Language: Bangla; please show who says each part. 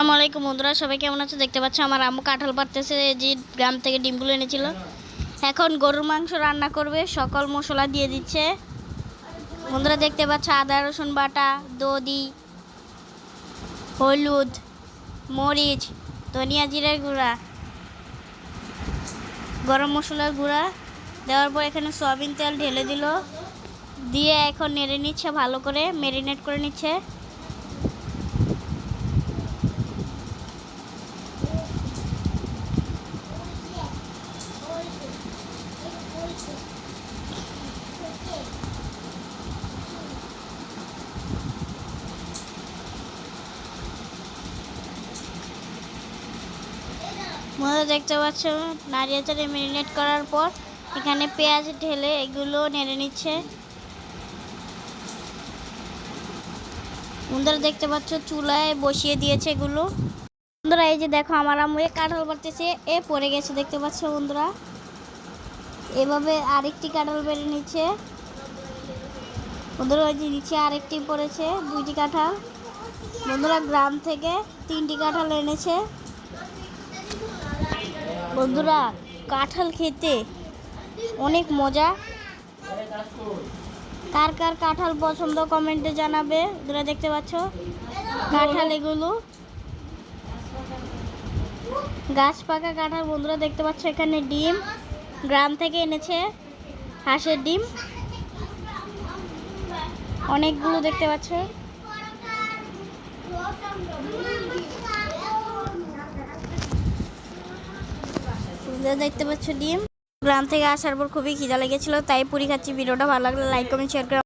Speaker 1: আসসালামু আলাইকুম বন্ধুরা, সবাই কেমন আছো? দেখতে পাচ্ছ আমার আম্মু কাঁঠাল পাড়তেছে, যে গ্রাম থেকে ডিমগুলো এনেছিল। এখন গরুর মাংস রান্না করবে, সকল মশলা দিয়ে দিচ্ছে। বন্ধুরা দেখতে পাচ্ছ আদা রসুন বাটা, দধি, হলুদ, মরিচ, ধনিয়া জিরার গুঁড়া, গরম মশলার গুঁড়া দেওয়ার পর এখানে সয়াবিন তেল ঢেলে দিল, দিয়ে এখন নেড়ে নিচ্ছে, ভালো করে ম্যারিনেট করে নিচ্ছে। মজা দেখতে পাচ্ছ নারিয়েল তেলে ম্যারিনেট করার পর এখানে পেঁয়াজ ঢেলে এগুলো নেড়ে নিচ্ছে। বন্ধুরা দেখতে পাচ্ছ চুলায় বসিয়ে দিয়েছে এগুলো। বন্ধুরা এই যে দেখো আমার আম্মু কাঁঠাল পাড়তেছে, পড়ে গেছে দেখতে পাচ্ছ বন্ধুরা। এভাবে আরেকটি কাঁঠাল বেড়ে নিচ্ছে। বন্ধুরা ওই যে নিচে আরেকটি পড়েছে, 2টি কাঁঠাল। বন্ধুরা গ্রাম থেকে 3টি কাঁঠাল এনেছে। বন্ধুরা কাঁঠাল খেতে অনেক মজা। কার কার কাঁঠাল পছন্দ কমেন্টে জানাবে। বন্ধুরা দেখতে পাচ্ছ কাঁঠাল, এগুলো গাছ পাকা কাঁঠাল। বন্ধুরা দেখতে পাচ্ছ এখানে ডিম, গ্রাম থেকে এনেছে হাঁসের ডিম অনেকগুলো দেখতে পাচ্ছ। দেখতে পাচ্ছ ডিম। গ্রাম থেকে আসার পর খুবই খিদা লেগেছিল, তাই পুরি খাচ্ছি। ভিডিওটা ভালো লাগলে লাইক কমেন্ট শেয়ার করে